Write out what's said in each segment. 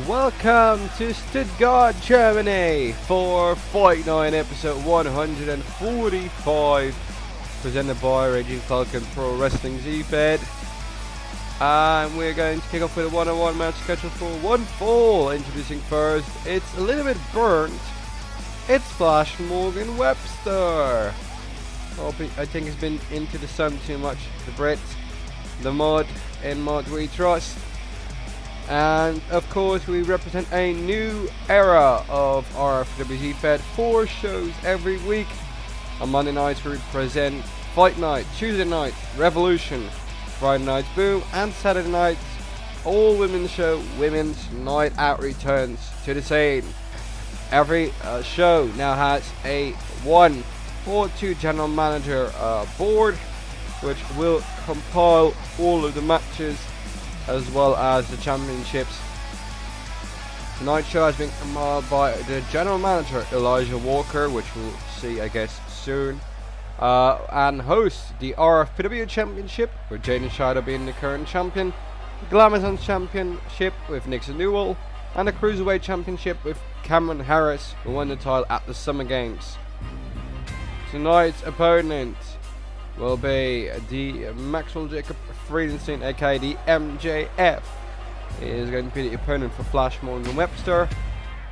Welcome to Stuttgart, Germany for Fight Night episode 145, presented by Raging Falcon Pro Wrestling Z-Fed. And we're going to kick off with a one-on-one match scheduled for one fall. Introducing first, it's a little bit burnt. It's Flash Morgan Webster. I think he's been into the sun too much. The Brits, the mud, and mud we trust. And of course we represent a new era of RFPW Z-Fed. 4 shows every week. On Monday nights we present Fight Night, Tuesday night Revolution, Friday nights Boom, and Saturday nights all women's show, Women's Night Out returns to the scene. Every show now has a 1 or 2 general manager board, which will compile all of the matches as well as the championships. Tonight's show has been compiled by the general manager Elijah Walker, which we'll see I guess soon, and hosts the RFPW championship with Jaden being the current champion, the Glamazon championship with Nixon Newell, and the Cruiserweight championship with Cameron Harris, who won the title at the Summer Games. Tonight's opponent will be the Maxwell Jacob Friedenstein, aka the MJF. He is going to be the opponent for Flash Morgan Webster.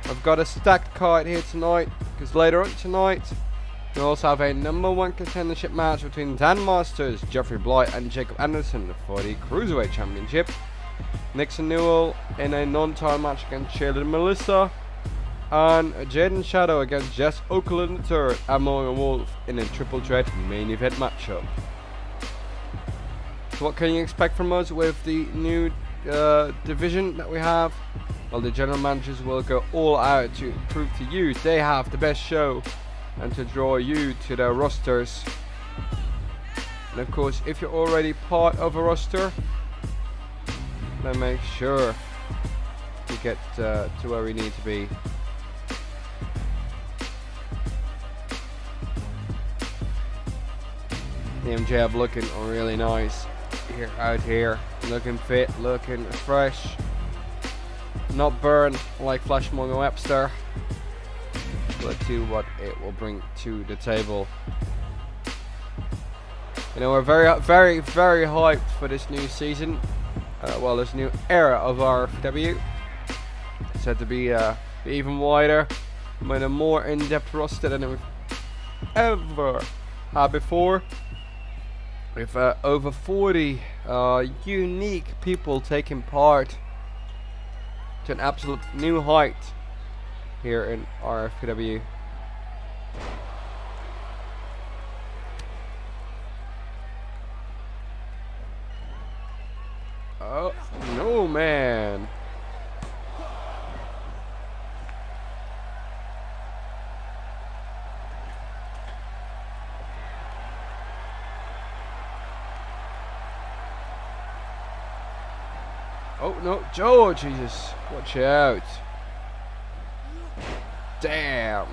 I've got a stacked card here tonight, because later on tonight we also have a number 1 contendership match between Dan Masters, Jeffrey Blight, and Jacob Anderson for the Cruiserweight Championship. Nixon Newell in a non-title match against Cheerleader Melissa, and Jaden Shadow against Jess Okerlund III and Morgan Wolf in a triple threat main event matchup. So what can you expect from us with the new division that we have? Well, the general managers will go all out to prove to you they have the best show and to draw you to their rosters. And of course, if you're already part of a roster, then make sure to get to where we need to be. The MJF looking really nice out here, looking fit, looking fresh, not burned like Flash Morgan Webster. Let's see what it will bring to the table. You know, we're very hyped for this new season. This new era of RFW. It's said to be even wider, with a more in-depth roster than we've ever had before. With over 40 unique people taking part to an absolute new height here in RFPW. Oh, no, man. Oh no, Joe, Jesus, watch out. Damn.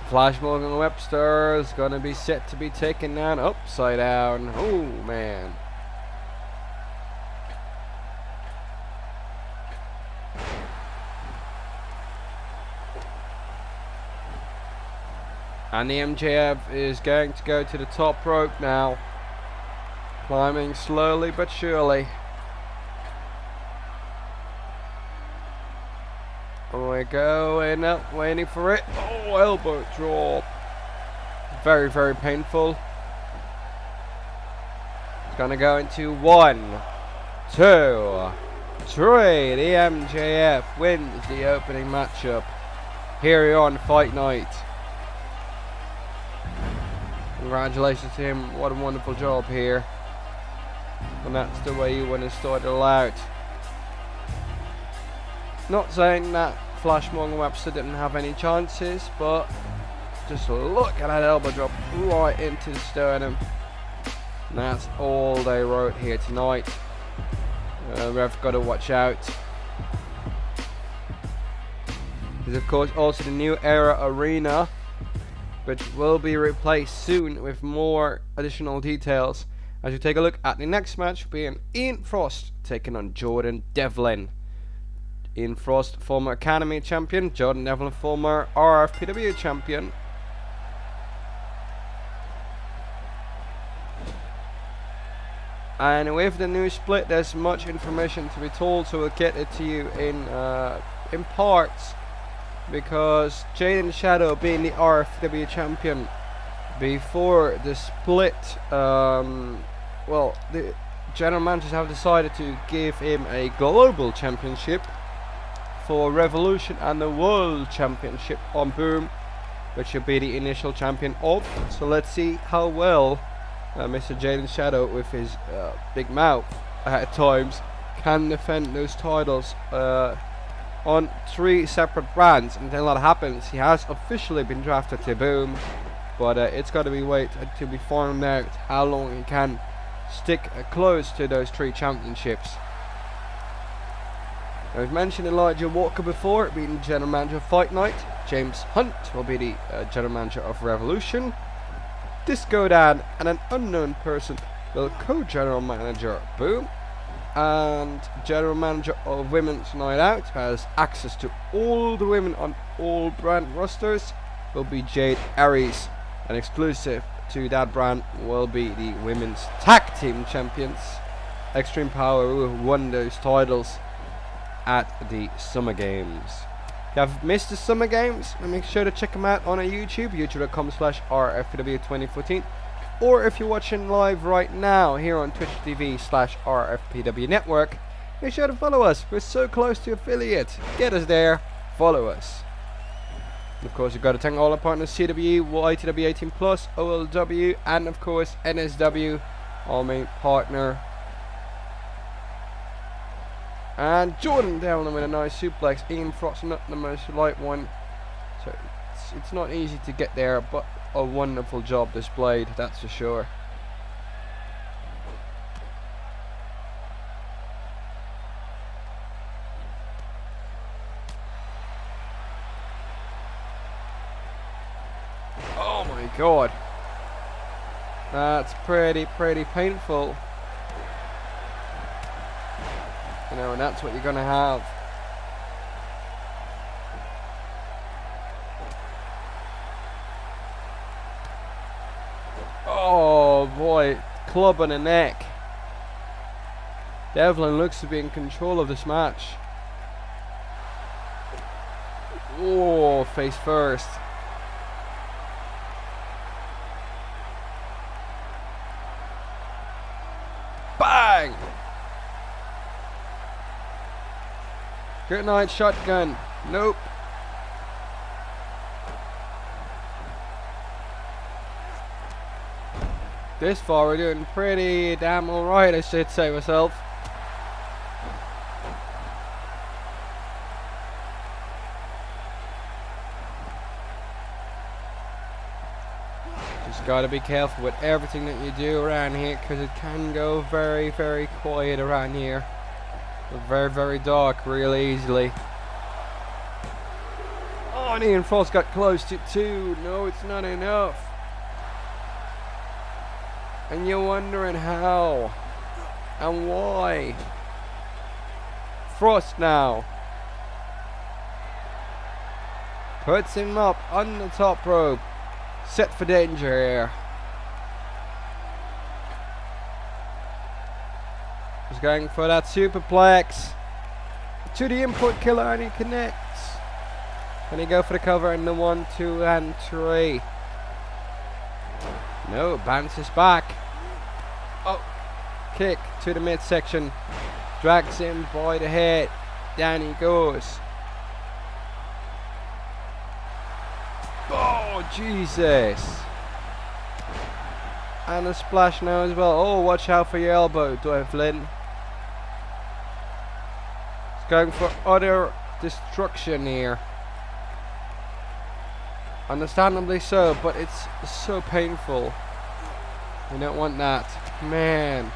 Flash Morgan Webster is going to be set to be taken down upside down. Oh man. And the MJF is going to go to the top rope now, climbing slowly but surely. We're going up, waiting for it. Oh, elbow drop. Very painful. It's gonna go into 1, 2, 3. The MJF wins the opening matchup here on Fight Night. Congratulations to him, what a wonderful job here. And that's the way you want to start it all out. Not saying that Flash Morgan Webster didn't have any chances, but just look at that elbow drop right into the sternum. And that's all they wrote here tonight. We've got to watch out. There's of course also the New Era Arena which will be replaced soon with more additional details. As we take a look at the next match, being Ian Frost taking on Jordan Devlin. Ian Frost, former Academy champion, Jordan Devlin, former RFPW champion. And with the new split, there's much information to be told, so we'll get it to you in parts. Because Jaden Shadow being the RFPW champion before the split, well, the general managers have decided to give him a global championship for Revolution and the World Championship on Boom, which should be the initial champion of. So let's see how well Mr. Jaden Shadow, with his big mouth at times, can defend those titles on 3 separate brands. And then a lot happens. He has officially been drafted to Boom, but it's got to be wait to be found out how long he can stick close to those 3 championships. Now, we've mentioned Elijah Walker before being general manager of Fight Night. James Hunt will be the general manager of Revolution. Disco Dan and an unknown person will co-general manager Boom, and general manager of Women's Night Out has access to all the women on all brand rosters will be Jade Aries, and exclusive to that brand will be the women's tag team champions Extreme Power, who won those titles at the Summer Games. If you have missed the Summer Games, make sure to check them out on our YouTube, youtube.com/RFPW2014, or if you're watching live right now here on Twitch TV/RFPW Network, make sure to follow us. We're so close to affiliate. Get us there, follow us. And of course, you've got to thank all our partners: CWE, YTW 18+, OLW, and of course NSW, our main partner. And Jordan Devlin with a nice suplex. Ian Frost, not the most light one, so it's not easy to get there, but a wonderful job displayed, that's for sure. Oh my god, that's pretty painful. You know, and that's what you're gonna have. Oh boy, club on the neck. Devlin looks to be in control of this match. Oh, face first. Bang! Good night, shotgun. Nope. This far we're doing pretty damn alright, I should say myself. Just gotta be careful with everything that you do around here, because it can go very quiet around here. Very dark really easily. Oh, and Ian Frost got close to 2. No, it's not enough. And you're wondering how and why. Frost now puts him up on the top rope, set for danger here. He's going for that superplex to the input killer, and he connects. Can he go for the cover in the 1, 2, and 3? No, bounces back. Oh, kick to the midsection. Drags him by the head. Down he goes. Oh, Jesus. And a splash now as well. Oh, watch out for your elbow, Devlin. Going for utter destruction here. Understandably so, but it's so painful. We don't want that. Man.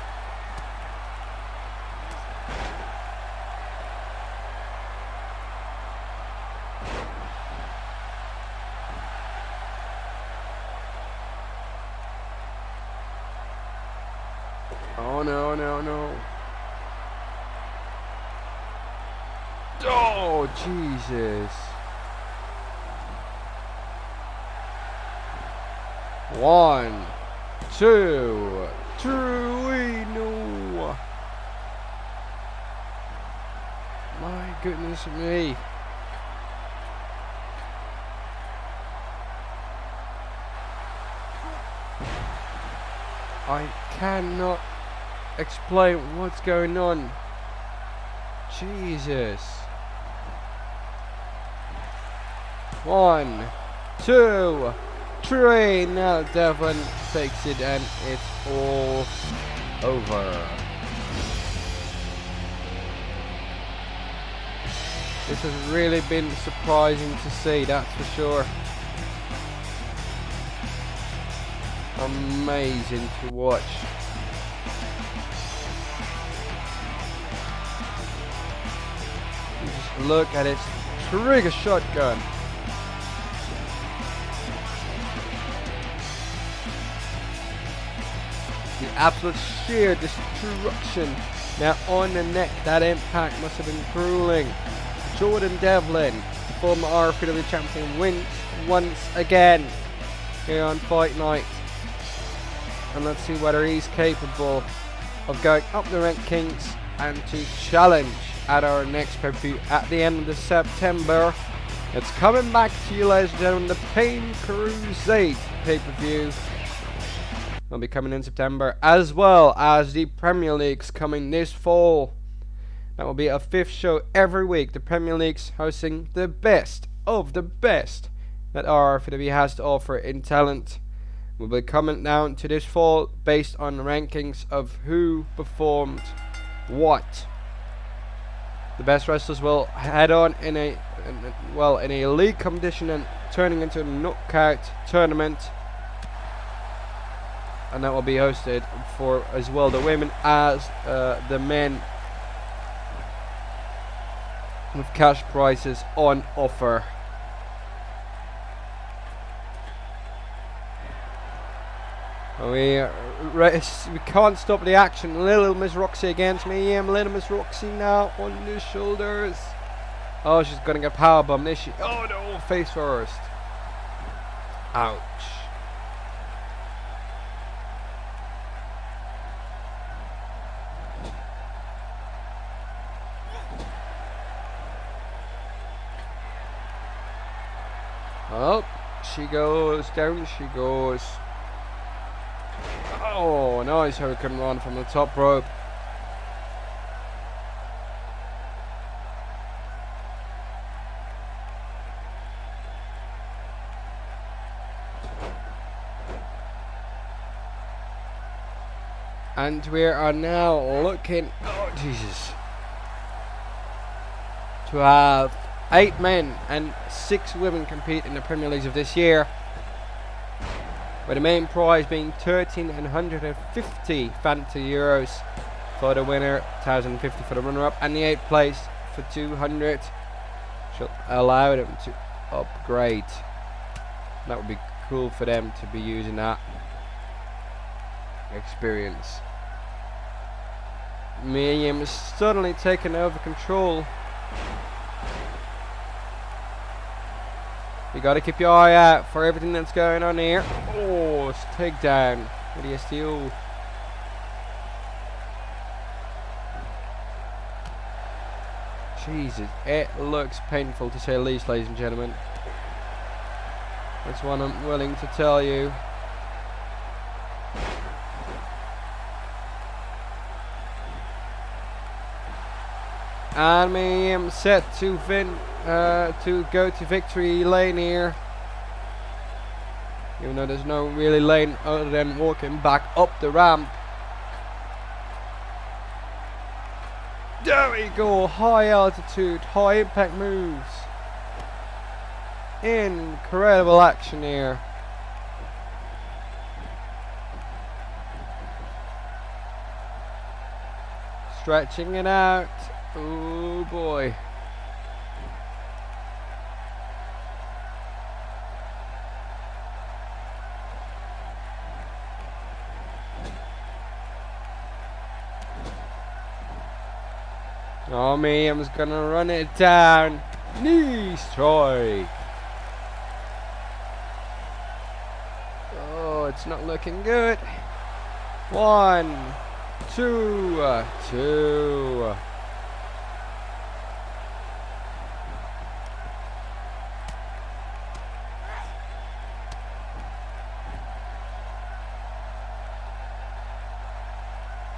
Oh no, no, no. Oh, Jesus. 1, 2, 3, no. My goodness me. I cannot explain what's going on. Jesus. 1, 2, 3. Now Devlin takes it and it's all over. This has really been surprising to see, that's for sure. Amazing to watch. You just look at its trigger shotgun. The absolute sheer destruction. Now on the neck, that impact must have been grueling. Devlin, the former RFPW champion, wins once again here on Fight Night. And let's see whether he's capable of going up the rankings and to challenge at our next pay-per-view at the end of September. It's coming back to you, ladies and gentlemen, the Pain Crusade pay-per-view will be coming in September, as well as the Premier League's coming this fall. That will be a 5th show every week. The Premier League's hosting the best of the best that RFPW has to offer in talent. We'll be coming down to this fall based on rankings of who performed what. The best wrestlers will head on in a league competition and turning into a knockout tournament, and that will be hosted for as well the women as the men, with cash prizes on offer. We can't stop the action. Little Miss Roxxxy against me. Little Miss Roxxxy now on the shoulders. Oh, she's gonna get powerbombed, is she? Oh no, face first. Ouch. Up she goes, down she goes. Oh, nice hurricane run from the top rope. And we are now looking, oh Jesus, to have 8 men and 6 women compete in the Premier Leagues of this year, with the main prize being 1,350 fantasy euros for the winner, 1,050 for the runner-up, and the 8th place for 200 should allow them to upgrade. That would be cool for them to be using that experience. Miriam is suddenly taking over control. You gotta keep your eye out for everything that's going on here. Oh, it's takedown with the STO. Jesus, it looks painful to say the least, ladies and gentlemen. That's one I'm willing to tell you. And Miriam set to go to victory lane here, even though there's no really lane other than walking back up the ramp. There we go, high altitude, high impact moves. Incredible action here. Stretching it out. Oh boy. Oh, Miam's gonna run it down. Knee strike. Oh, it's not looking good. 1, 2, 2.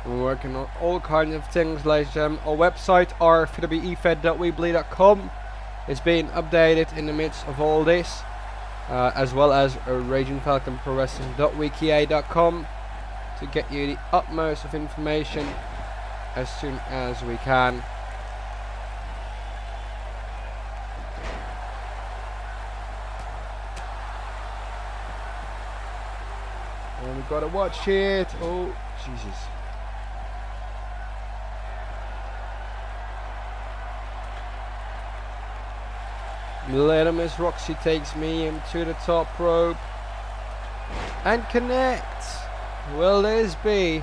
We're working on all kinds of things, ladies and gentlemen. Our website, rfpw.weebly.com, is being updated in the midst of all this, as well as Raging Falcon Pro Wrestling.wiki.com to get you the utmost of information as soon as we can. And we've got to watch it. Oh, Jesus. Miss Roxxxy takes me into the top rope and connects. Will this be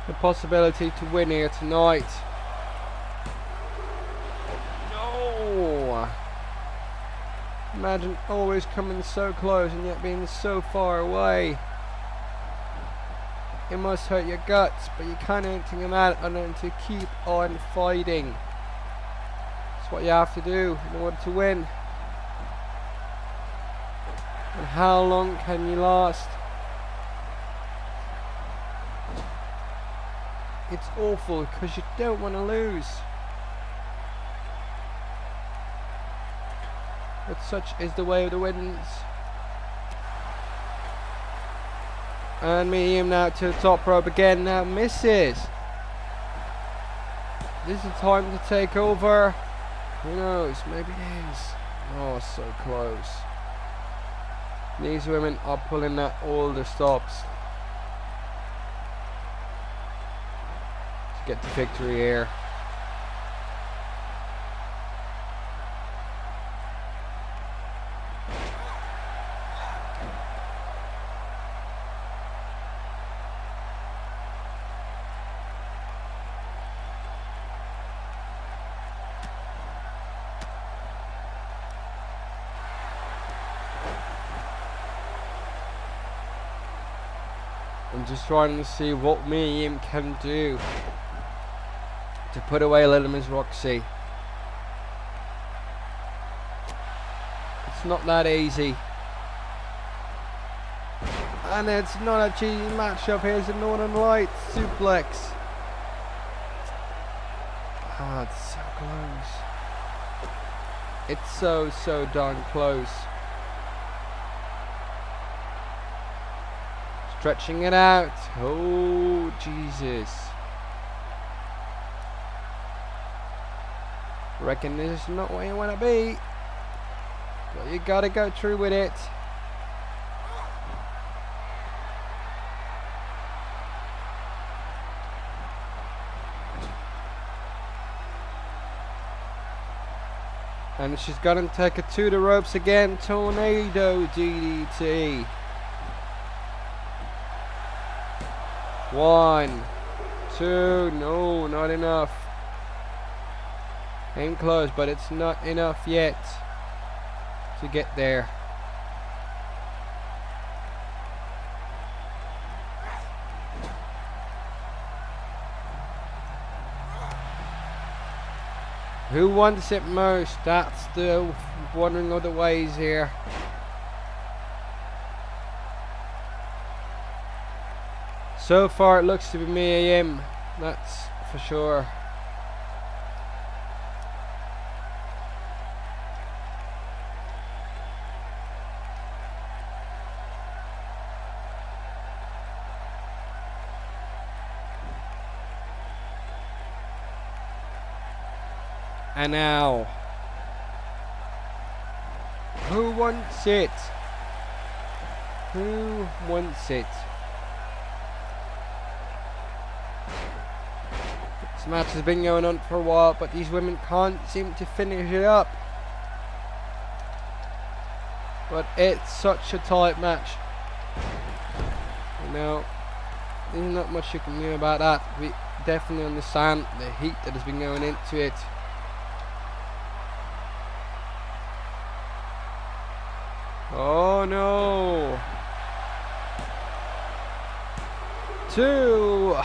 the possibility to win here tonight? No. Imagine always coming so close and yet being so far away. It must hurt your guts, but you can't do anything about it other than to keep on fighting. What you have to do in order to win. And how long can you last? It's awful because you don't want to lose. But such is the way of the winds. And Medium now to the top rope again. Now misses. This is the time to take over. Who knows? Maybe it is. Oh, so close. These women are pulling out all the stops to get the victory here. I'm just trying to see what me and him can do to put away Miss Roxxxy. It's not that easy. And it's not a cheesy matchup. Here's a Northern Light suplex. Ah, it's so close. It's so darn close. Stretching it out. Oh, Jesus. Reckon this is not where you want to be. But you gotta go through with it. And she's gonna take it to the ropes again. Tornado DDT. 1, 2, no, not enough. Aim close, but it's not enough yet to get there. Who wants it most? That's the wondering of the ways here. So far it looks to be me and him, that's for sure. And now, who wants it? Who wants it? This match has been going on for a while, but these women can't seem to finish it up. But it's such a tight match. You know, there's not much you can do about that. definitely understand the heat that has been going into it. Oh no! 2.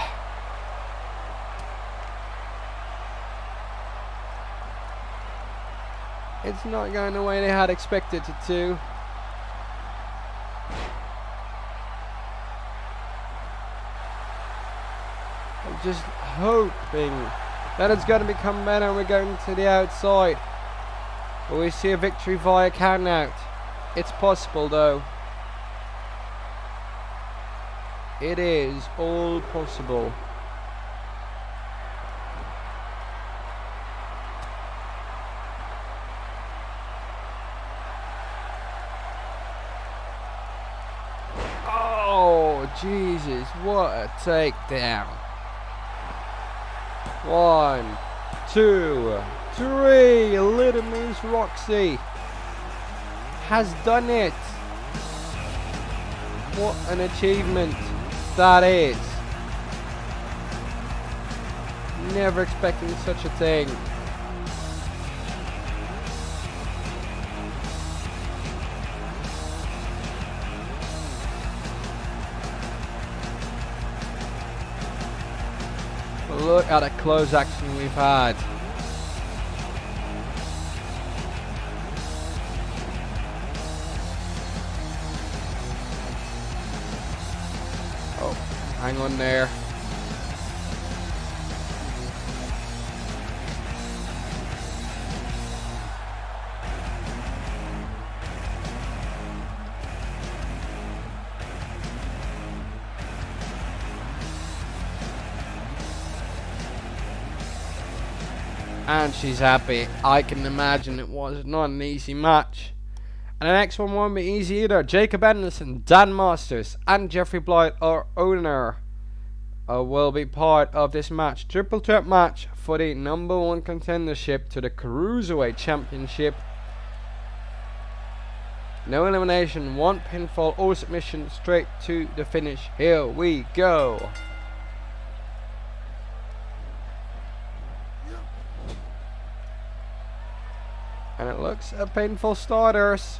It's not going the way they had expected it to. I'm just hoping that it's going to become better and we're going to the outside. But we see a victory via count out. It's possible though. It is all possible. Oh, Jesus, what a takedown. 1, 2, 3. Little Miss Roxxxy has done it. What an achievement that is. Never expecting such a thing. Look at the close action we've had. Oh, hang on there. And she's happy. I can imagine it was not an easy match. And the next one won't be easy either. Jacob Anderson, Dan Masters, and Jeffrey Blight, our owner, will be part of this match. Triple threat match for the #1 contendership to the Cruiserweight Championship. No elimination, 1 pinfall or submission, straight to the finish. Here we go. And it looks a painful starters.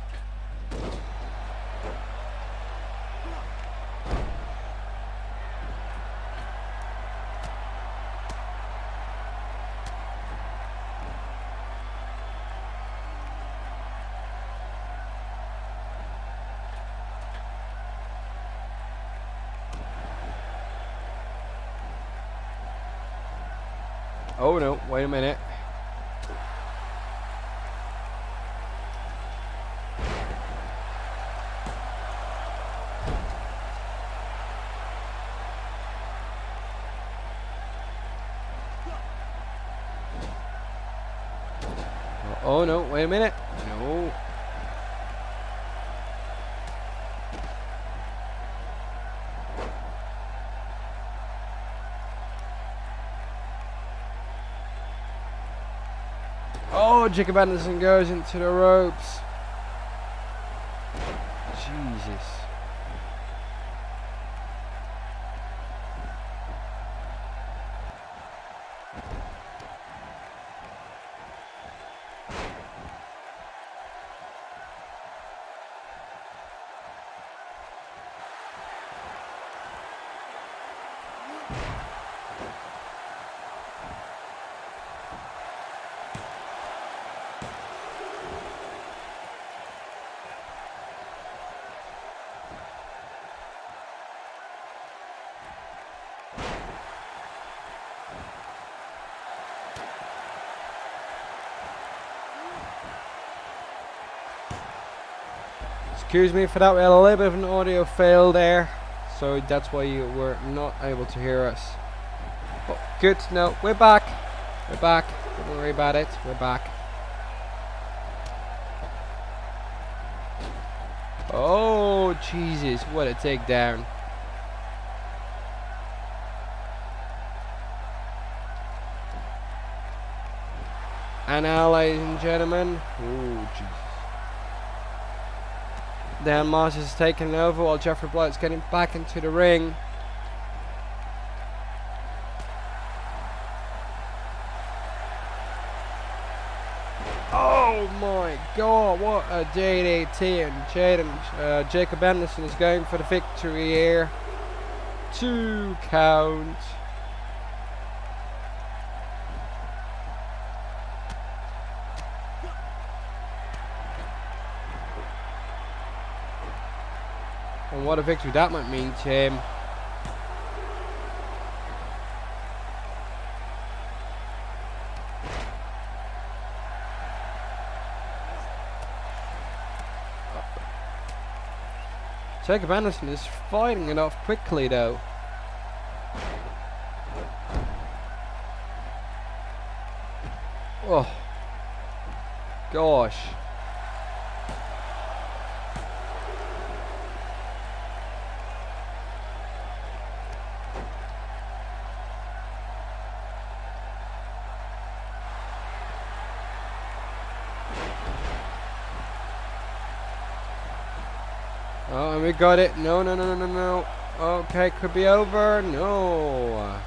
Oh no, wait a minute. Oh no, wait a minute. No. Oh, Jacob Anderson goes into the ropes. Jesus. Excuse me for that, we had a little bit of an audio fail there, so that's why you were not able to hear us. But good to know, we're back. We're back, don't worry about it, we're back. Oh, Jesus, what a takedown. And now, ladies and gentlemen, oh, Jesus. Dan Masters is taking over while Jeffrey Blight's getting back into the ring. God, what a DDT, and Jaden, Jacob Anderson is going for the victory here. 2 count. And what a victory that might mean to him. Jacob Anderson is fighting it off quickly though. Oh gosh. Oh, and we got it. No, no, no, no, no, no. Okay, could be over. No.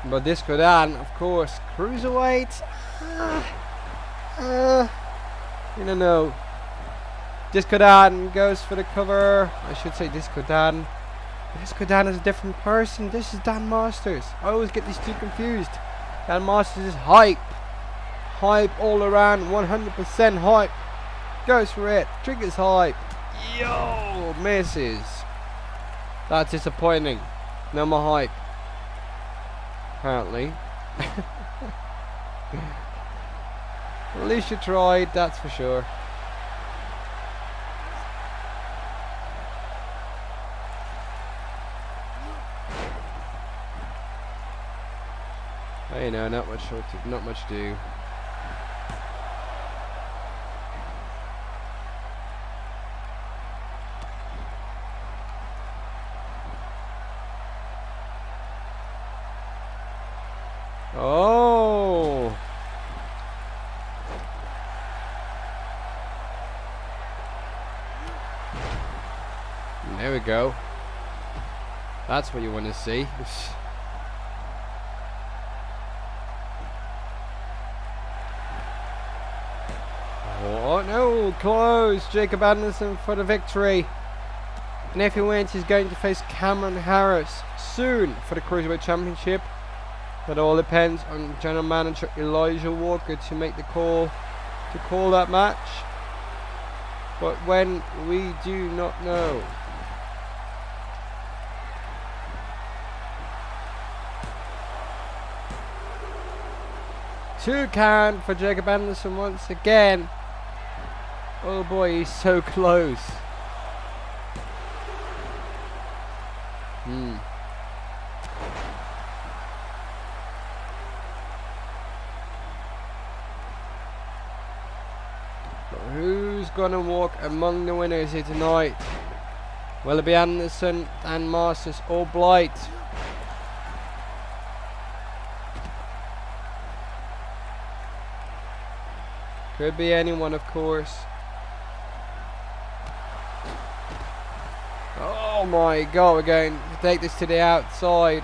But this could add, of course, cruiserweight. You don't know. Disco Dan goes for the cover. I should say Disco Dan. Disco Dan is a different person. This is Dan Masters. I always get these two confused. Dan Masters is hype. Hype all around. 100% hype. Goes for it. Triggers hype. Yo, misses. That's disappointing. No more hype. Apparently. At least you tried, that's for sure. You know, not much to do. Oh. There we go. That's what you want to see. Oh no, close. Jacob Anderson for the victory. And if he wins, he's going to face Cameron Harris soon for the Cruiserweight Championship. But all depends on General Manager Elijah Walker to make the call to call that match. But when, we do not know. Two count for Jacob Anderson once again. Oh boy, he's so close. But who's gonna walk among the winners here tonight? Will it be Anderson, Dan Masters, or Blight? Could be anyone, of course. Oh my god, we're going to take this to the outside.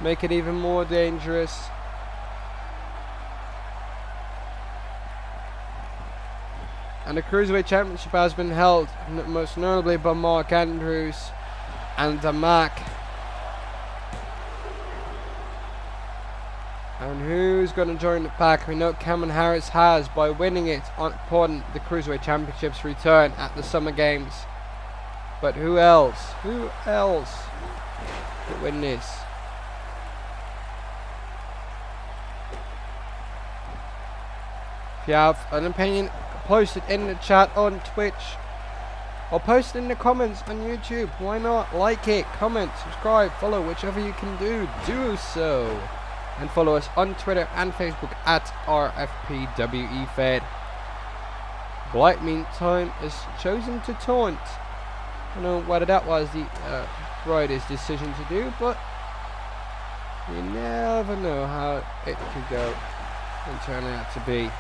Make it even more dangerous. And the Cruiserweight Championship has been held, most notably by Mark Andrews and the Mac. And who's going to join the pack? We know Cameron Harris has by winning it upon the Cruiserweight Championship's return at the Summer Games. But who else? Who else could win this? If you have an opinion, post it in the chat on Twitch. Or post it in the comments on YouTube. Why not? Like it, comment, subscribe, follow, whichever you can do. Do so. And follow us on Twitter and Facebook at RFPWEFed. Blight, meantime, is chosen to taunt. I don't know whether that was the rightest decision to do, but you never know how it could go and turn out to be.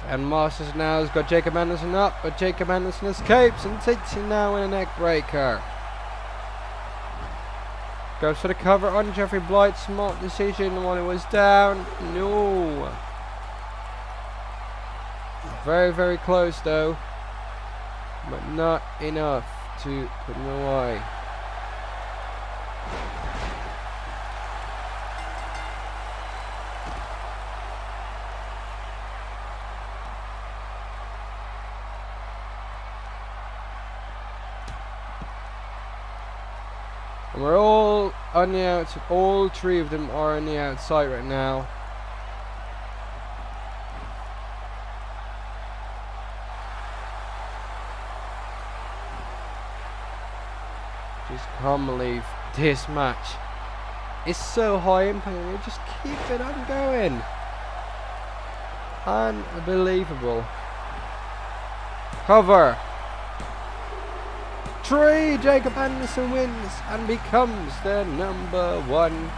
And Masters now has got Jacob Anderson up, but Jacob Anderson escapes and takes him now in a neck breaker. Goes for the cover on Jeffrey Blight. Smart decision while he was down. No. Very, very close though. But not enough to put him away. And we're all on the outside. All three of them are on the outside right now. Just can't believe this match is so high impact. We just keep it on going. Unbelievable. Cover. 3. Jacob Anderson wins and becomes the #1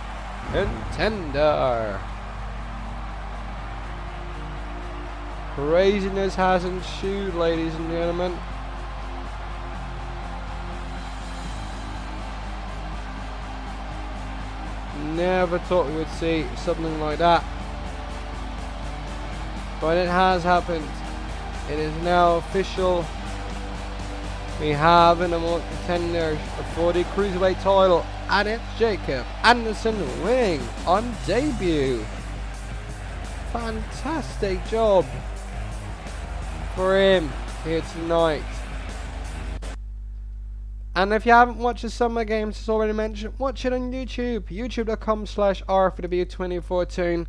contender. Craziness has ensued, ladies and gentlemen. Never thought we would see something like that, but it has happened. It is now official. We have a #1 contender for the Cruiserweight title, and it's Jacob Anderson winning on debut. Fantastic job for him here tonight. And if you haven't watched the Summer Games, as already mentioned, watch it on YouTube. youtube.com/RFPW2014.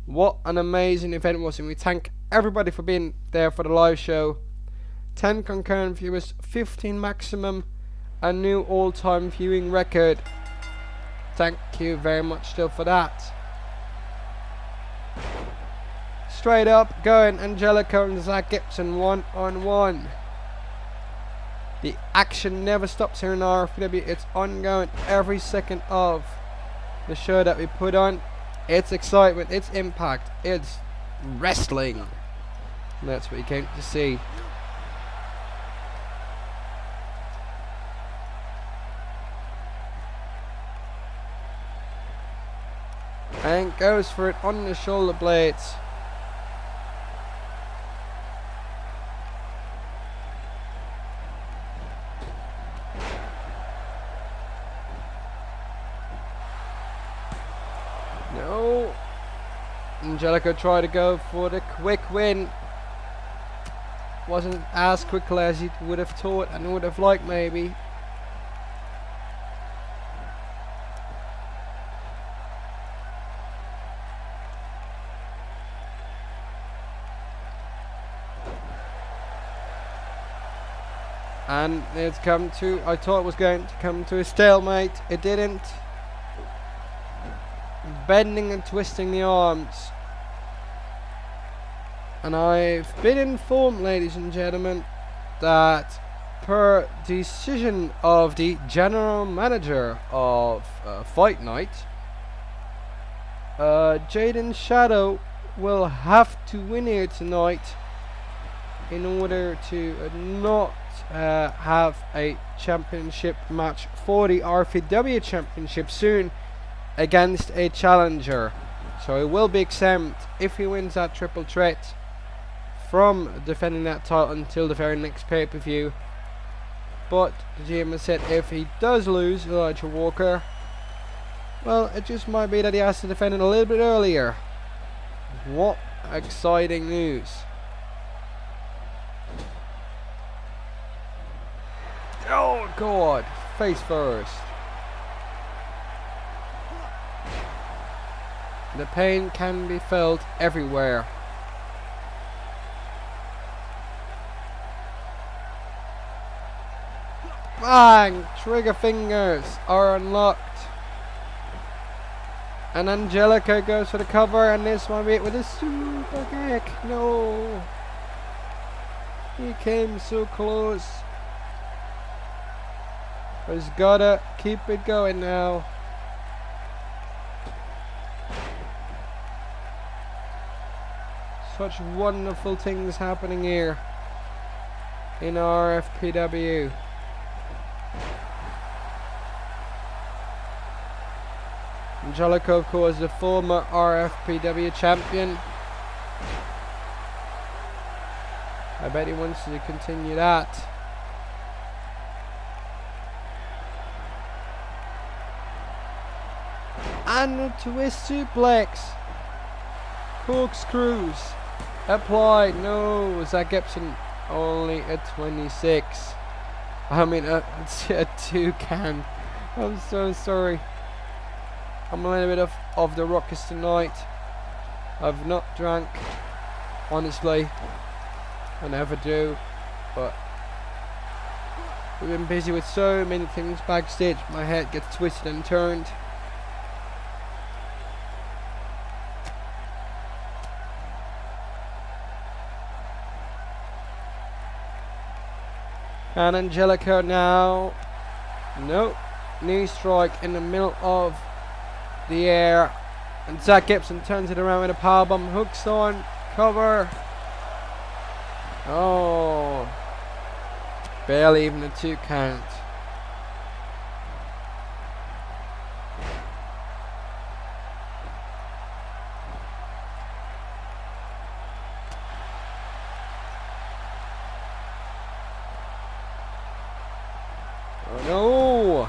What an amazing event was, and we thank everybody for being there for the live show. 10 concurrent viewers, 15 maximum, a new all-time viewing record. Thank you very much still for that. Straight up going Angélico and Zack Gibson 1-on-1. The action never stops here in RFPW. It's ongoing every second of the show that we put on. It's excitement, it's impact, it's wrestling. And that's what you came to see. And goes for it on the shoulder blades. No. Angélico tried to go for the quick win. Wasn't as quickly as he would have thought and would have liked maybe. And it's come to, I thought it was going to come to a stalemate. It didn't. Bending and twisting the arms. And I've been informed, ladies and gentlemen, that per decision of the general manager of Fight Night, Jaden Shadow will have to win here tonight in order to not have a championship match for the RFPW championship soon against a challenger. So he will be exempt if he wins that triple threat from defending that title until the very next pay-per-view. But the GM has said if he does lose Elijah Walker, well, it just might be that he has to defend it a little bit earlier. What exciting news. Oh God, face first. The pain can be felt everywhere. Bang! Trigger fingers are unlocked. And Angélico goes for the cover, and this might be it with a super kick. No. He came so close. He's gotta keep it going now. Such wonderful things happening here in RFPW. Angélico, of course, the former RFPW champion. I bet he wants to continue that. And a twist suplex. Corkscrews applied. No, Zack Gibson only a 26. I mean a 2 can. I'm so sorry. I'm a little bit of the rockers tonight. I've not drank, honestly. I never do, but we've been busy with so many things backstage. My head gets twisted and turned. And Angélico now. Nope. Knee strike in the middle of the air. And Zack Gibson turns it around with a powerbomb. Hooks on. Cover. Oh. Barely even a 2 count. No!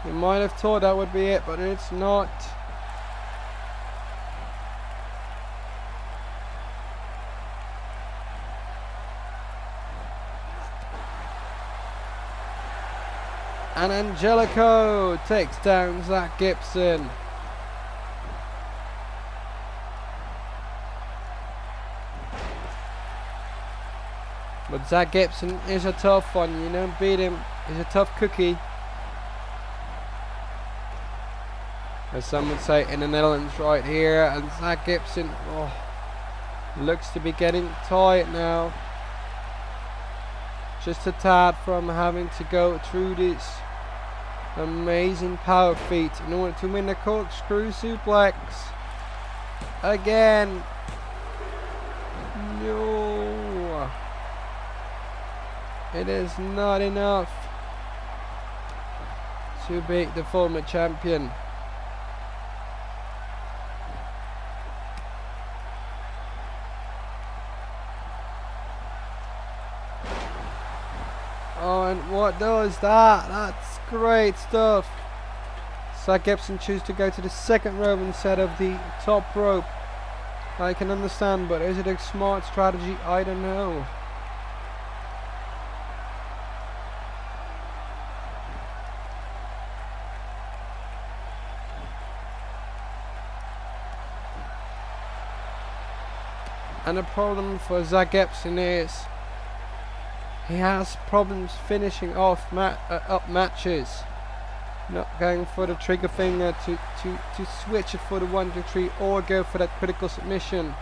You might have thought that would be it, but it's not. And Angélico takes down Zack Gibson. But Zack Gibson is a tough one. You don't beat him. He's a tough cookie, as some would say in the Netherlands right here. And Zack Gibson looks to be getting tired now. Just a tad from having to go through this amazing power feat in order to win the corkscrew suplex. Again. No. It is not enough to beat the former champion. Oh, and what does that? That's great stuff. Zack Gibson chooses to go to the second rope instead of the top rope. I can understand, but is it a smart strategy? I don't know. And the problem for Zack Gibson is he has problems finishing off up matches. Not going for the trigger finger to switch it for the 1, 2, 3 or go for that critical submission.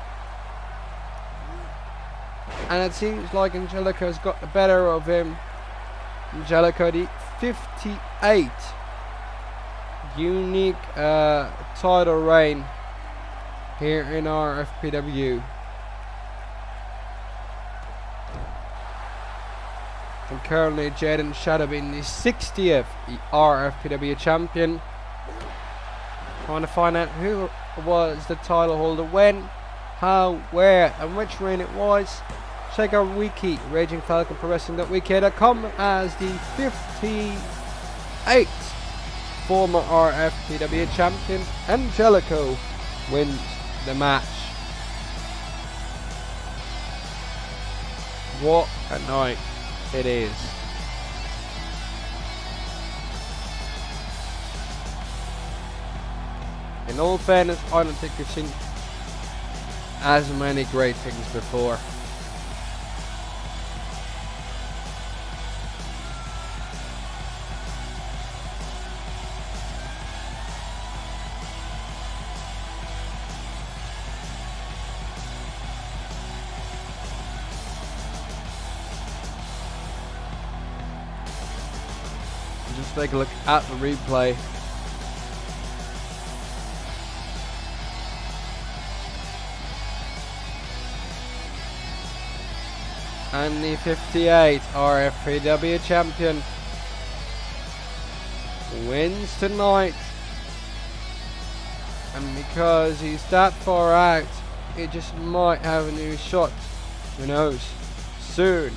And it seems like Angélico has got the better of him. Angélico, the 58 unique title reign here in RFPW. And currently Jaden Shadow being the 60th RFPW champion. I want to find out who was the title holder, when, how, where and which reign it was. Check our wiki, RagingFalconProWrestling.wiki.com, as the 58th former RFPW champion Angélico wins the match. What a night it is. In all fairness, I don't think we've seen as many great things before. Just take a look at the replay. And the 58 RFPW champion wins tonight. And because he's that far out, he just might have a new shot. Who knows? Soon.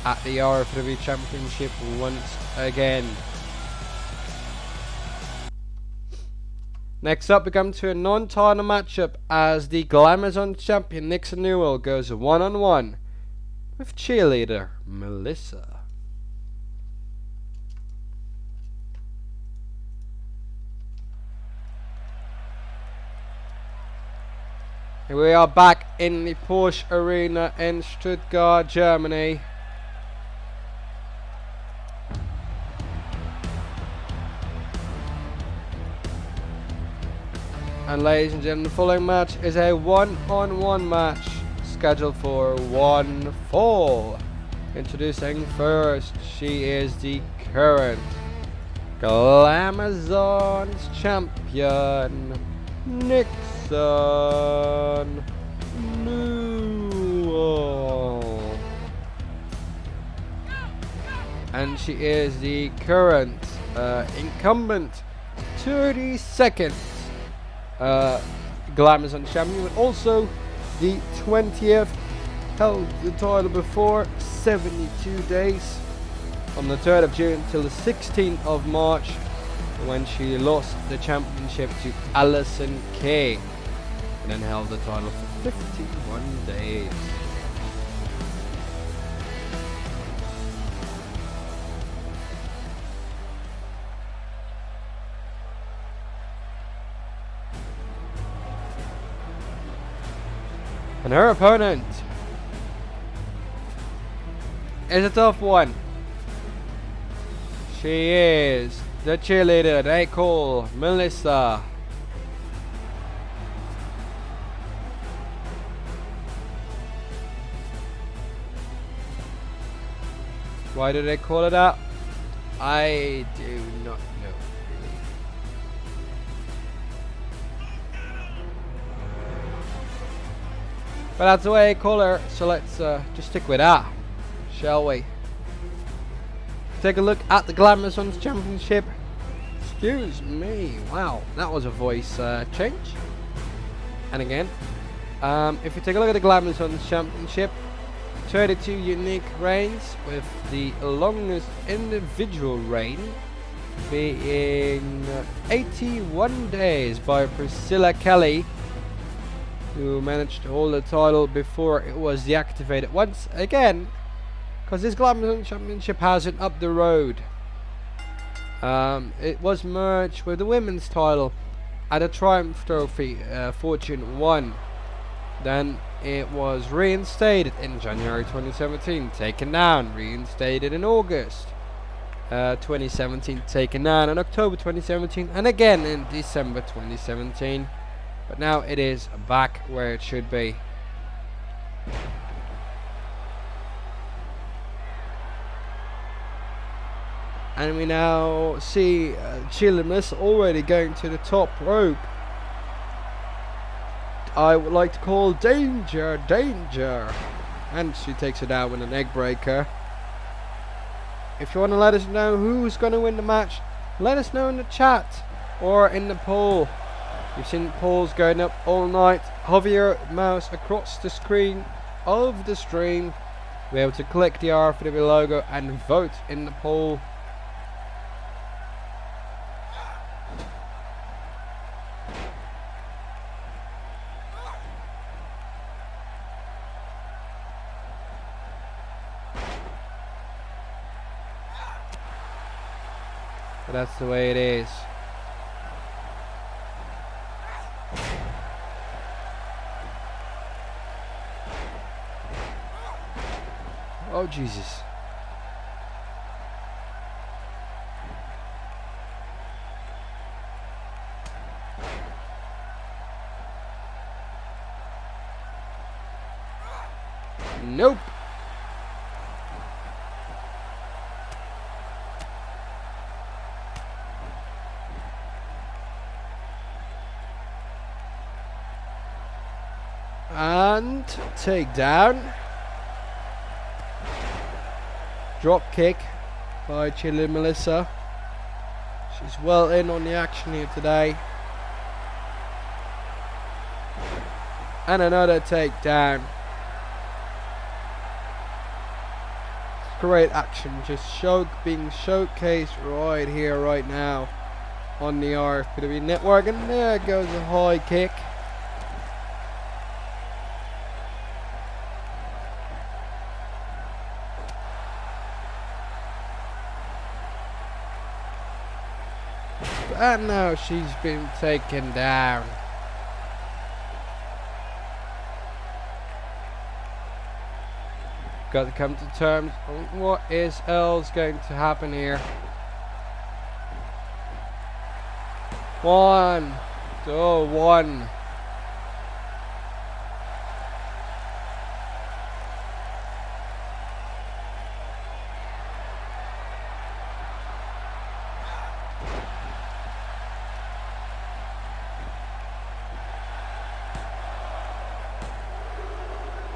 At the RFPW championship once again. Next up, we come to a non-title matchup as the Glamazon champion Nixon Newell goes one-on-one with cheerleader Melissa. Here we are back in the Porsche Arena in Stuttgart, Germany. And ladies and gentlemen, the following match is a one-on-one match scheduled for one fall. Introducing first, she is the current Glamazon's champion, Nixon Newell. And she is the current incumbent 32nd Glamazon champion, but also the 20th, held the title before 72 days on the 3rd of June till the 16th of March when she lost the championship to Allison King and then held the title for 51 days. And her opponent is a tough one. She is the cheerleader they call Melissa. Why do they call it that? I do not know. But that's the way I call her, so let's just stick with that, shall we? Take a look at the Glamazon's championship. Excuse me, wow, that was a voice change. And again, if you take a look at the Glamazon's championship, 32 unique reigns, with the longest individual reign being 81 days by Priscilla Kelly, who managed to hold the title before it was deactivated once again, because this Glamazon championship hasn't up the road. It was merged with the women's title at a Triumph Trophy Fortune 1. Then it was reinstated in January 2017, taken down, reinstated in August 2017, taken down in October 2017, and again in December 2017. But now it is back where it should be. And we now see Cheerleader already going to the top rope. I would like to call danger, danger. And she takes it out with an egg breaker. If you want to let us know who's going to win the match, let us know in the chat or in the poll. You've seen polls going up all night. Hover your mouse across the screen of the stream. Be able to click the RFPW logo and vote in the poll. But that's the way it is. Oh Jesus. Nope. And attempt, takedown. Drop kick by Cheerleader Melissa. She's well in on the action here today. And another takedown. Great action, just being showcased right here, right now on the RFPW network. And there goes a high kick. And now she's been taken down. Got to come to terms on what else going to happen here. 1, 2, 1.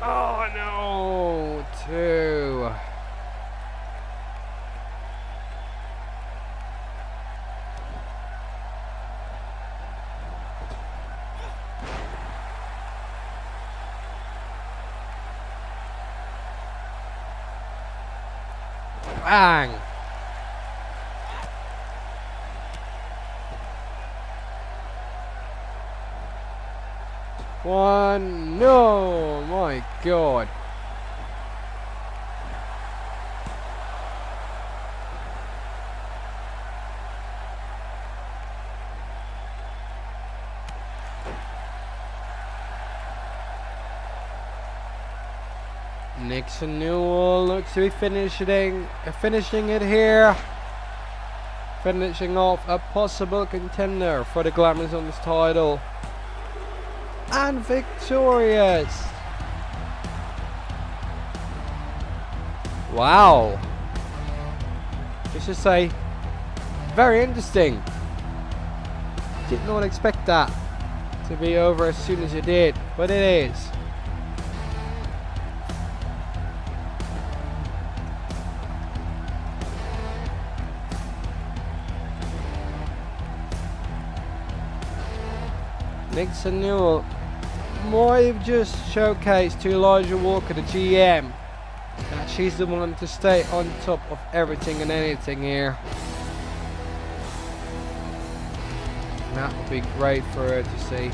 Oh no, 2. Bang. One, no, my God. Nixon Newell looks to be finishing it here. Finishing off a possible contender for the Glamorous on this title. And victorious. Wow. Let's just say, very interesting. Did not expect that to be over as soon as it did, but it is. Nixon Newell might have just showcased to Elijah Walker, the GM, that she's the one to stay on top of everything and anything here. And that would be great for her to see.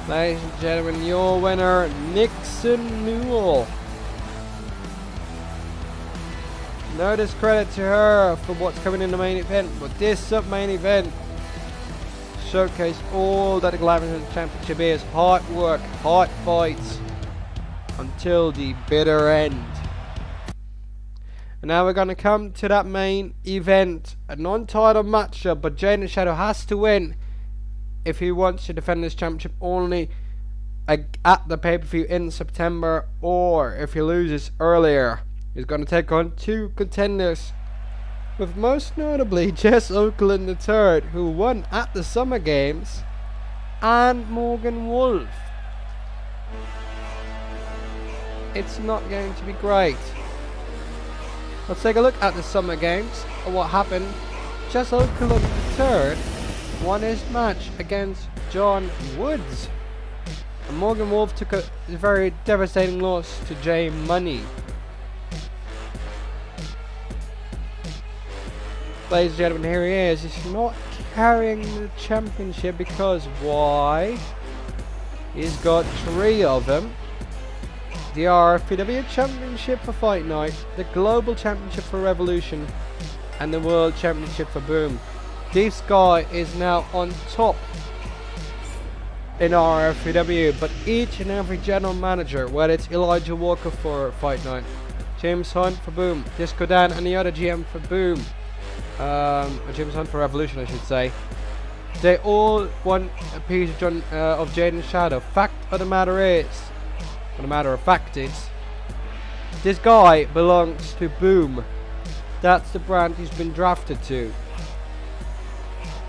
Ladies and gentlemen, your winner, Nixon Newell. No discredit to her for what's coming in the main event, but this sub-main event showcase all that the Glamorous Championship is. Hard work, hard fights until the bitter end. And now we're going to come to that main event, a non-title matchup, but Jaden Shadow has to win if he wants to defend this championship only at the pay-per-view in September, or if he loses earlier. He's going to take on 2 contenders, with most notably Jess Okerlund III, who won at the Summer Games, and Morgan Wolf. It's not going to be great. Let's take a look at the Summer Games and what happened. Jess Okerlund III won his match against John Woods, and Morgan Wolf took a very devastating loss to J Money. Ladies and gentlemen, here he is. He's not carrying the championship because why? He's got 3 of them. The RFPW Championship for Fight Night, the Global Championship for Revolution, and the World Championship for Boom. This guy is now on top in RFPW, but each and every general manager, whether it's Elijah Walker for Fight Night, James Hunt for Boom, Disco Dan and the other GM for Boom, James Hunt for Revolution I should say, they all want a piece of Jaden Shadow. Fact of the matter is, or the matter of fact is, this guy belongs to Boom. That's the brand he's been drafted to.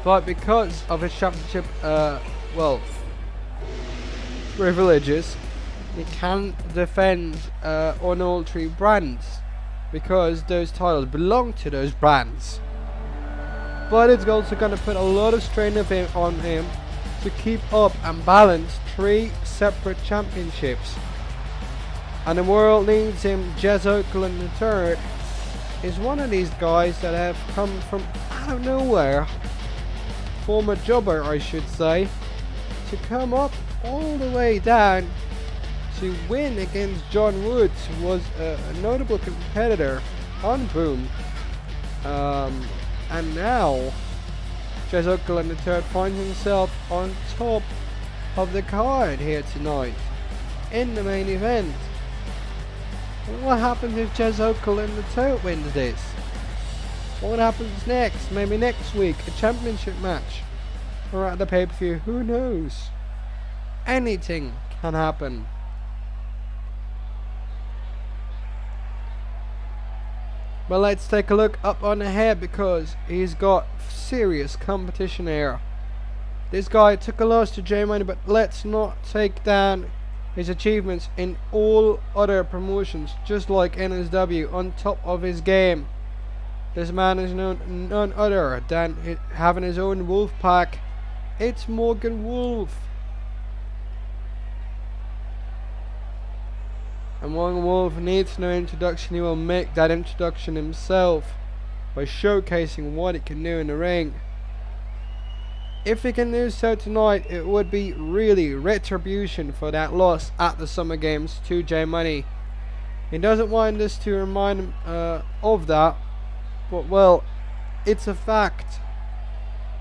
but because of his championship, privileges, he can't defend on all 3 brands because those titles belong to those brands. But it's also going to put a lot of strain on him to keep up and balance 3 separate championships. And the world needs him. Jess Okerlund III is one of these guys that have come from out of nowhere, former jobber I should say, to come up all the way down to win against John Woods, who was a notable competitor on Boom. And now Jess Okerlund III finds himself on top of the card here tonight in the main event. What happens if Jess Okerlund III wins this? What happens next? Maybe next week, a championship match, or at the pay-per-view, who knows? Anything can happen. But let's take a look up on ahead, because he's got serious competition here. This guy took a loss to J-Money, but let's not take down his achievements in all other promotions, just like NSW, on top of his game. This man is none other than having his own wolf pack. It's Morgan Wolf. And Morgan Wolf needs no introduction. He will make that introduction himself by showcasing what he can do in the ring. If he can do so tonight, it would be really retribution for that loss at the Summer Games to J Money. He doesn't want us to remind him of that, but well, it's a fact.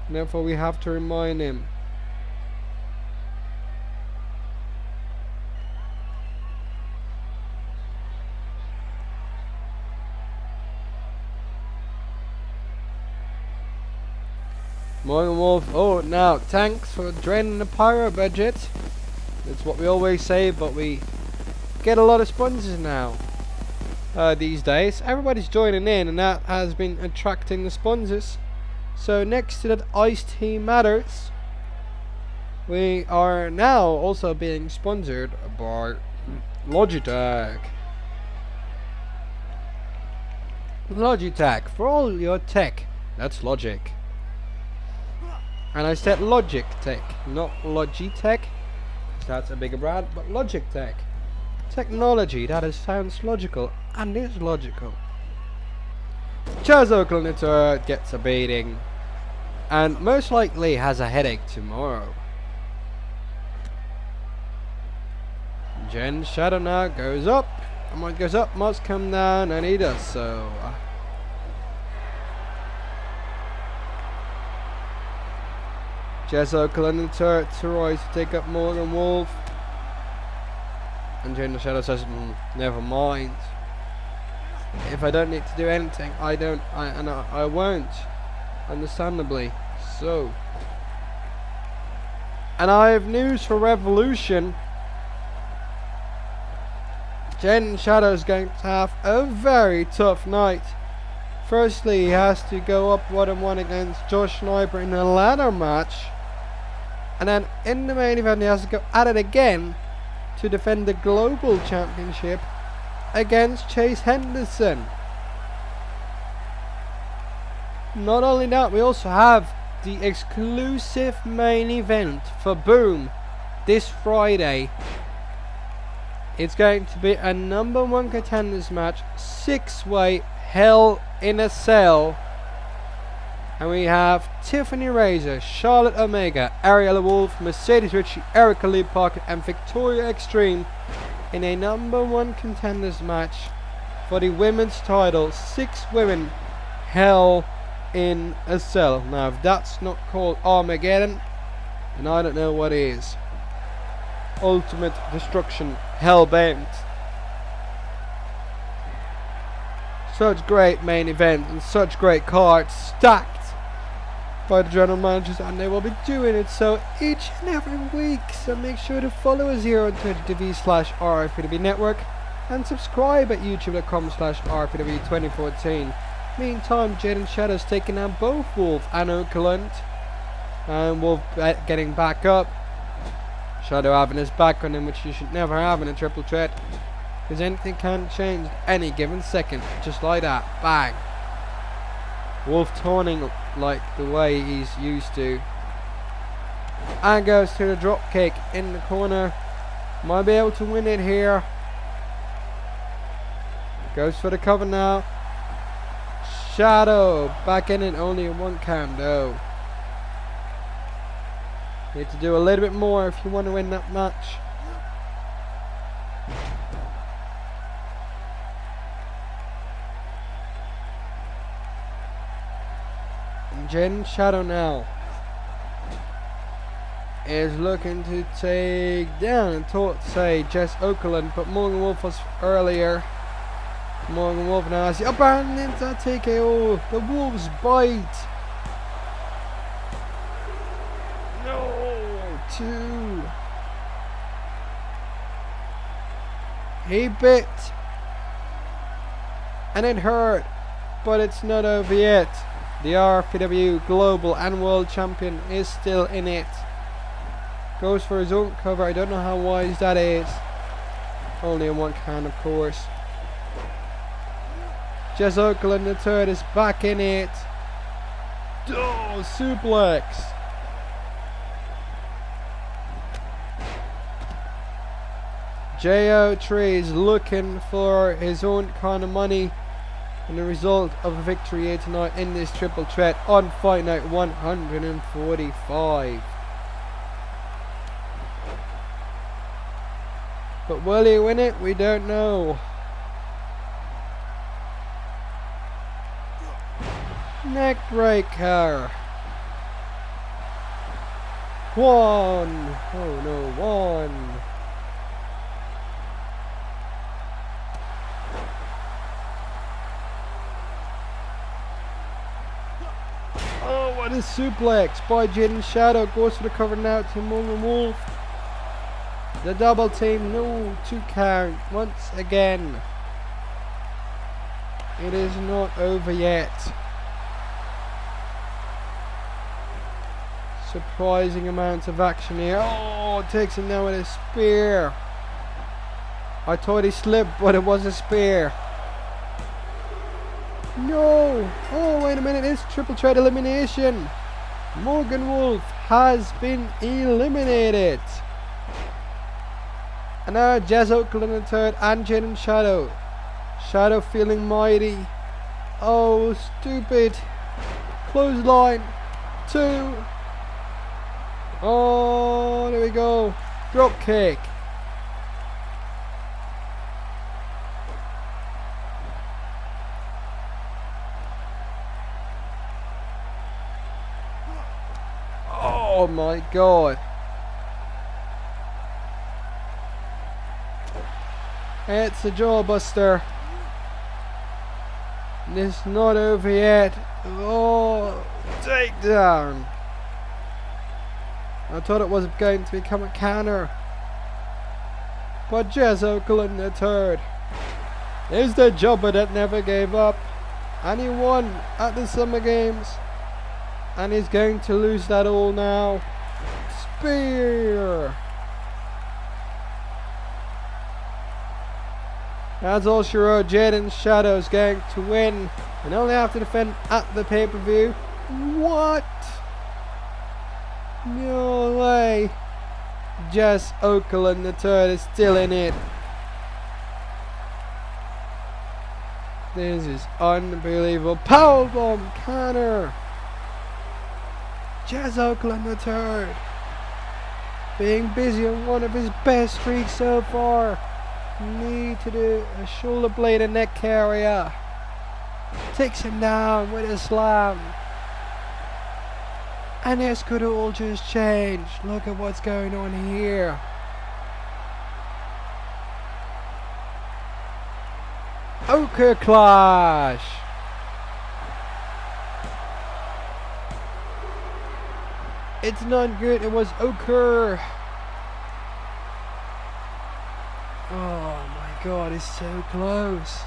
Therefore we have to remind him. Morgan Wolf, oh now, thanks for draining the pyro budget. That's what we always say, but we get a lot of sponsors now these days. Everybody's joining in, and that has been attracting the sponsors. So next to that Iced Tea Matters, we are now also being sponsored by Logitech. Logitech, for all your tech, that's logic. And I said Logitech, not Logitech, that's a bigger brand, but Logitech. Technology that sounds logical, and is logical. Jess Okerlund III gets a beating, and most likely has a headache tomorrow. Jen's shadow now goes up, and what goes up must come down, and he does so. Jess Okerlund III tries to take up Morgan Wolf, and Jaden Shadow says, never mind. If I don't need to do anything, I won't. Understandably so. And I have news for Revolution. Jaden Shadow is going to have a very tough night. Firstly, he has to go up 1-1 against Josh Sniper in a ladder match. And then in the main event, he has to go at it again to defend the global championship against Chase Henderson. Not only that, we also have the exclusive main event for Boom this Friday. It's going to be a #1 contenders match, 6-way Hell in a Cell. And we have Tiffany Razor, Charlotte Omega, Ariella Wolf, Mercedes Ritchie, Erica Lee Parker, and Victoria Extreme in a #1 contenders match for the women's title. 6 women, Hell in a Cell. Now, if that's not called Armageddon, then I don't know what is. Ultimate Destruction, Hellbent. Such great main event and such great cards stacked by the general managers, and they will be doing it so each and every week. So make sure to follow us here on Twitter.tv/RFPW Network and subscribe at YouTube.com/RFPW 2014. Meantime, Jaden Shadow's taking out both Wolf and Okerlund. And Wolf getting back up. Shadow having his back on him, which you should never have in a triple threat. Because anything can change any given second. Just like that. Bang. Wolf turning like the way he's used to. And goes to the drop kick in the corner. Might be able to win it here. Goes for the cover now. Shadow back in it, only a 1 count though. Need to do a little bit more if you want to win that match. And Jaden Shadow now is looking to take down and thought to say Jess Okerlund, but Morgan Wolf was earlier. Morgan Wolf now has the upper hand into that TKO. The Wolves bite. No, 2. He bit. And it hurt. But it's not over yet. The RFPW Global and World Champion is still in it. Goes for his own cover. I don't know how wise that is. Only a 1 count, of course. Jess Okerlund the third is back in it. Oh, suplex. JO3 is looking for his own kind of money and the result of a victory here tonight in this triple threat on Fight Night 145. But will he win it? We don't know. Neck breaker. 1. Oh no, 1. Oh, what a suplex by Jaden Shadow. Goes for the cover now to Morgan Wolf. The double team, no, 2 count once again. It is not over yet. Surprising amounts of action here. Oh, takes him now with a spear. I thought he slipped, but it was a spear. No. Oh, wait a minute. It's triple threat elimination. Morgan Wolf has been eliminated. And now Jess Okerlund in third and Jaden Shadow. Shadow feeling mighty. Oh, stupid. Clothesline. 2. Oh, there we go. Drop kick. Oh my god. It's a jawbuster. This is not over yet. Oh, takedown. I thought it was going to become a counter. But Jess Okerlund the third is the jobber that never gave up. And he won at the Summer Games. And he's going to lose that all now. Spear. That's all she wrote. Jaden Shadow is going to win and only have to defend at the pay-per-view. What? No way. Jess Okerlund the third is still in it. This is unbelievable. Powerbomb counter. Jess Okerlund the third being busy on one of his best streaks so far. Knee to the shoulder blade and neck carrier. Takes him down with a slam. And this could all just change. Look at what's going on here. Oker clash. It's not good. It was Oker. Oh my god, it's so close.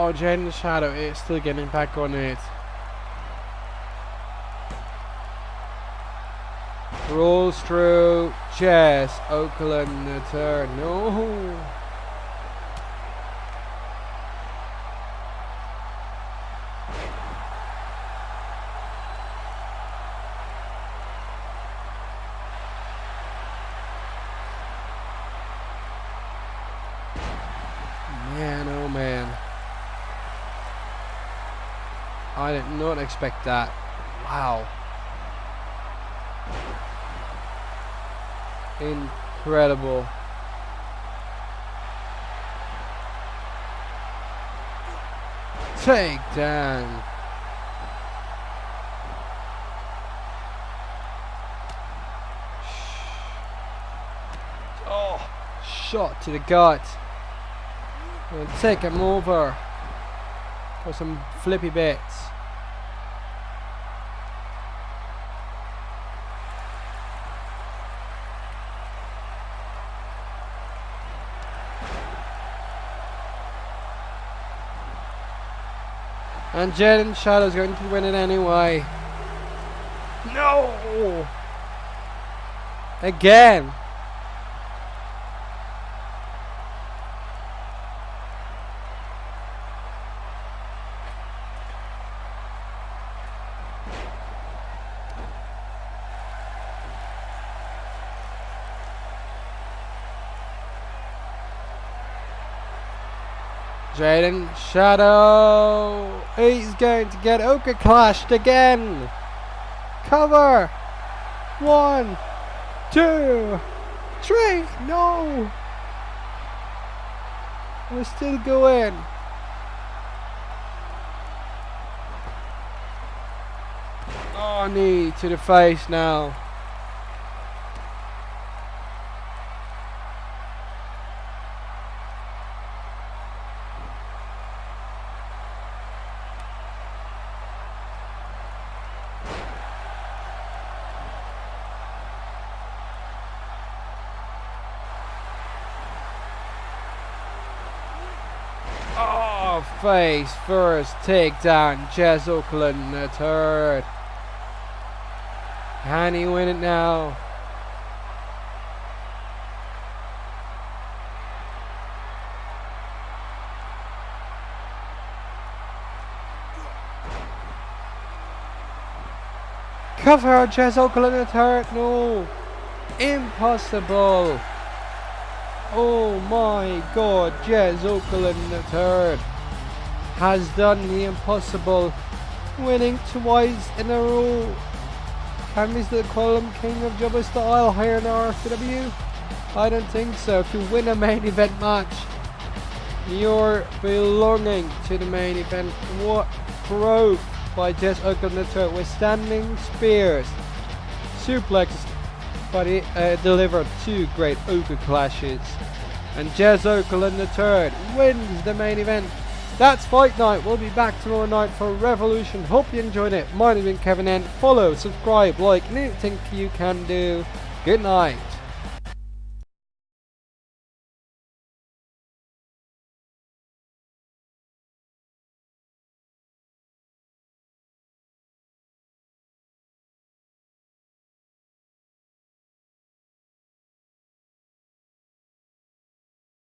Oh, Jaden's shadow is still getting back on it. Rolls through. Jess. Okerlund the third. No. Man, oh man. I did not expect that. Wow. Incredible. Take down. Oh, shot to the gut. And take him over for some flippy bits. And Jaden Shadow's going to win it anyway. No! Again! Jaden Shadow, he's going to get clashed again. Cover. 1, 2, 3. No. We're still going. Oh, knee to the face now. Face first takedown. Jess Okerlund the third. Can he win it now? Cover. Jess Okerlund the third. No. Impossible. Oh my god. Jess Okerlund the third has done the impossible, winning twice in a row. Can we still call him King of Jubba Style here in RFPW? I don't think so. If you win a main event match, you're belonging to the main event. What growth by Jess Okerlund III with standing spears, suplexes, but he delivered 2 great Oker clashes. And Jess Okerlund III wins the main event. That's fight night. We'll be back tomorrow night for Revolution. Hope you enjoyed it. My name has been Kevin N. Follow, subscribe, like, anything you can do. Good night.